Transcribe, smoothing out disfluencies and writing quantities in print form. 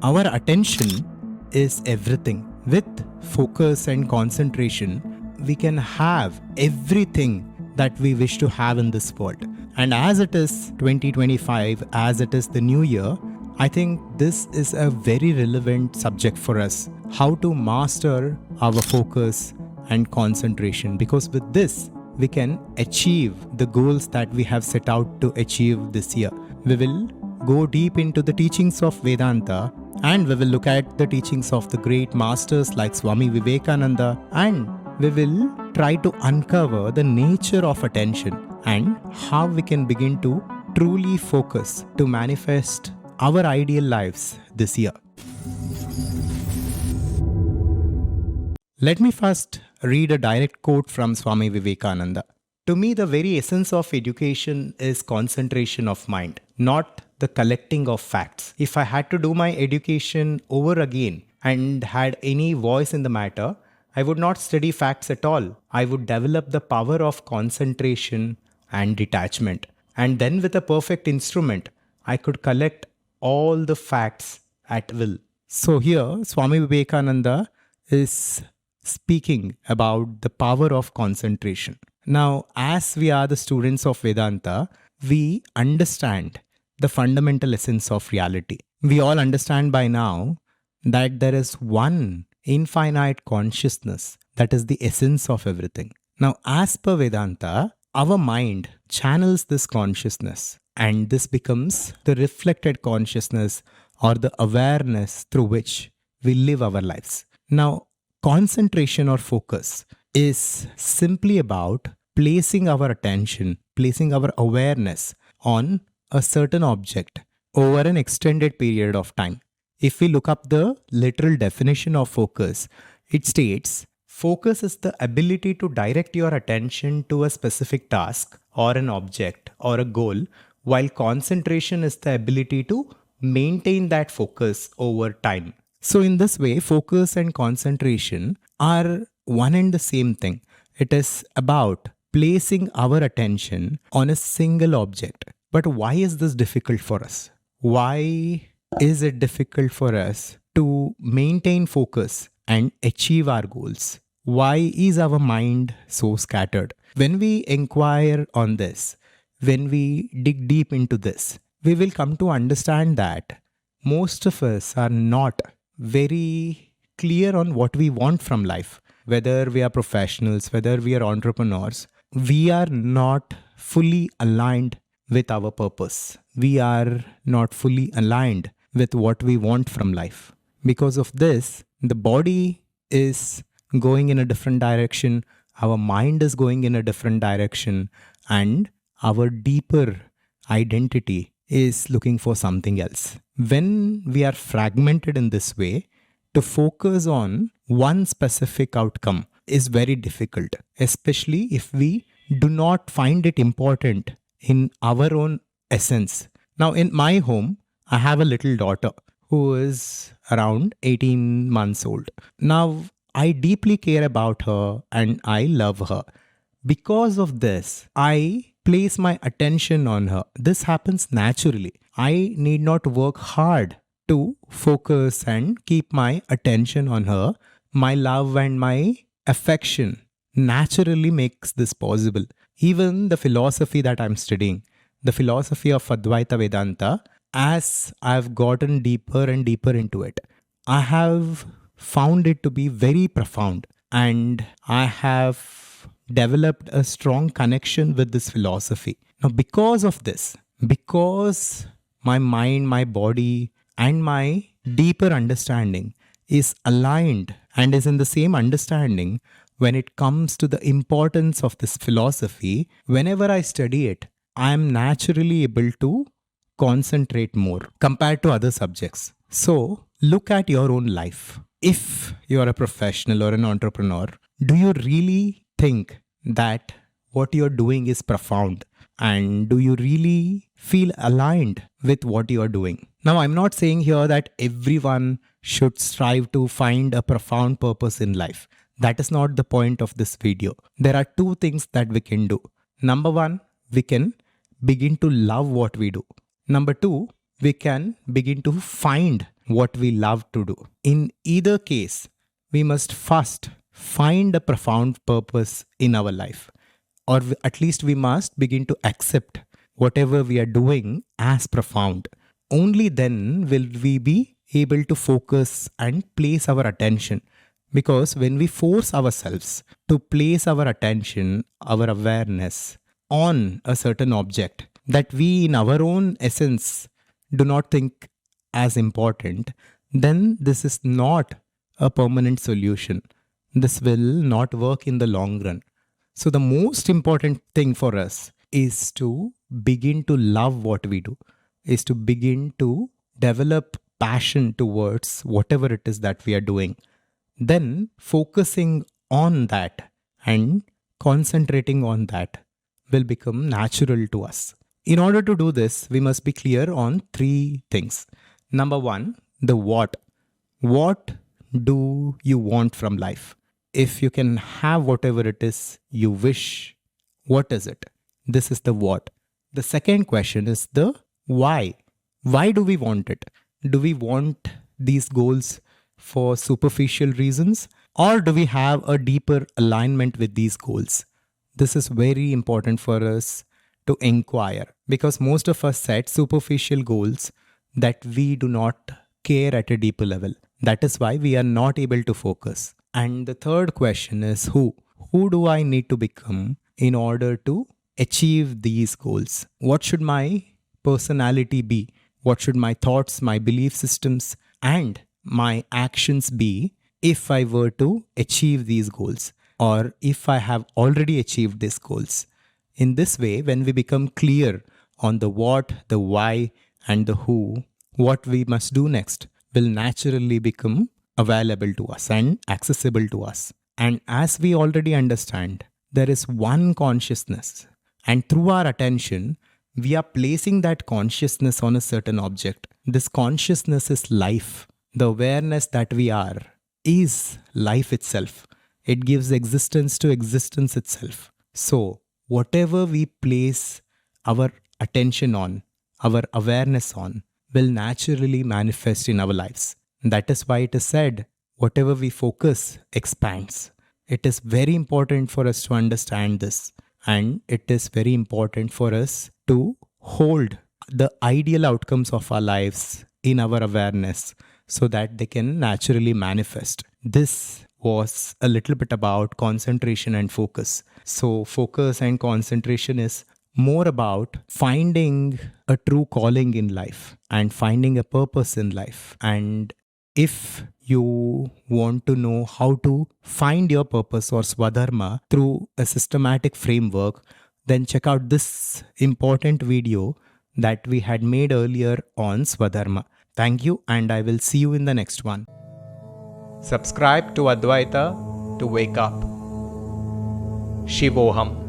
Our attention is everything. With focus and concentration, we can have everything that we wish to have in this world. And as it is 2025, as it is the new year, I think this is a very relevant subject for us. How to master our focus and concentration, because with this, we can achieve the goals that we have set out to achieve this year. We will go deep into the teachings of Vedanta, and we will look at the teachings of the great masters like Swami Vivekananda, and we will try to uncover the nature of attention and how we can begin to truly focus to manifest our ideal lives this year. Let me first read a direct quote from Swami Vivekananda. To me, the very essence of education is concentration of mind, not the collecting of facts. If I had to do my education over again and had any voice in the matter, I would not study facts at all. I would develop the power of concentration and detachment. And then with a perfect instrument, I could collect all the facts at will. So here, Swami Vivekananda is speaking about the power of concentration. Now, as we are the students of Vedanta, we understand the fundamental essence of reality. We all understand by now that there is one infinite consciousness that is the essence of everything. Now, as per Vedanta, our mind channels this consciousness, and this becomes the reflected consciousness or the awareness through which we live our lives. Now, concentration or focus is simply about placing our attention, placing our awareness on a certain object over an extended period of time. If we look up the literal definition of focus, it states, focus is the ability to direct your attention to a specific task or an object or a goal, while concentration is the ability to maintain that focus over time. So in this way, focus and concentration are one and the same thing. It is about placing our attention on a single object. But why is this difficult for us? Why is it difficult for us to maintain focus and achieve our goals? Why is our mind so scattered? When we inquire on this, when we dig deep into this, we will come to understand that most of us are not very clear on what we want from life. Whether we are professionals, whether we are entrepreneurs, we are not fully aligned with our purpose. We are not fully aligned with what we want from life. Because of this, the body is going in a different direction, our mind is going in a different direction, and our deeper identity is looking for something else. When we are fragmented in this way, to focus on one specific outcome is very difficult, especially if we do not find it important in our own essence. Now, in my home, I have a little daughter who is around 18 months old. Now, I deeply care about her and I love her. Because of this, I place my attention on her. This happens naturally. I need not work hard to focus and keep my attention on her. My love and my affection naturally makes this possible. Even the philosophy that I'm studying, the philosophy of Adhvaitha Vedanta, as I've gotten deeper and deeper into it, I have found it to be very profound, and I have developed a strong connection with this philosophy. Now, because of this, because my mind, my body, and my deeper understanding is aligned and is in the same understanding when it comes to the importance of this philosophy, whenever I study it, I am naturally able to concentrate more compared to other subjects. So, look at your own life. If you are a professional or an entrepreneur, do you really think that what you're doing is profound? And do you really feel aligned with what you are doing? Now, I'm not saying here that everyone should strive to find a profound purpose in life. That is not the point of this video. There are two things that we can do. Number one, we can begin to love what we do. Number two, we can begin to find what we love to do. In either case, we must first find a profound purpose in our life, or at least we must begin to accept whatever we are doing as profound. Only then will we be able to focus and place our attention. Because when we force ourselves to place our attention, our awareness on a certain object that we in our own essence do not think as important, then this is not a permanent solution. This will not work in the long run. So, the most important thing for us is to begin to love what we do, is to begin to develop passion towards whatever it is that we are doing. Then, focusing on that and concentrating on that will become natural to us. In order to do this, we must be clear on three things. Number one, the what. What do you want from life? If you can have whatever it is you wish, what is it? This is the what. The second question is the why. Why do we want it? Do we want these goals for superficial reasons, or do we have a deeper alignment with these goals? This is very important for us to inquire, because most of us set superficial goals that we do not care at a deeper level. That is why we are not able to focus. And the third question is who? Who do I need to become in order to achieve these goals? What should my personality be? What should my thoughts, my belief systems, and my actions be if I were to achieve these goals, or if I have already achieved these goals? In this way, when we become clear on the what, the why, and the who, what we must do next will naturally become available to us and accessible to us. And as we already understand, there is one consciousness, and through our attention, we are placing that consciousness on a certain object. This consciousness is life. The awareness that we are is life itself. It gives existence to existence itself. So, whatever we place our attention on, our awareness on, will naturally manifest in our lives. That is why it is said, whatever we focus expands. It is very important for us to understand this, and it is very important for us to hold the ideal outcomes of our lives in our awareness so that they can naturally manifest. This was a little bit about concentration and focus. So focus and concentration is more about finding a true calling in life and finding a purpose in life. And if you want to know how to find your purpose or swadharma through a systematic framework, then check out this important video that we had made earlier on swadharma. Thank you, and I will see you in the next one. Subscribe to Adhvaitha to wake up. Shivoham.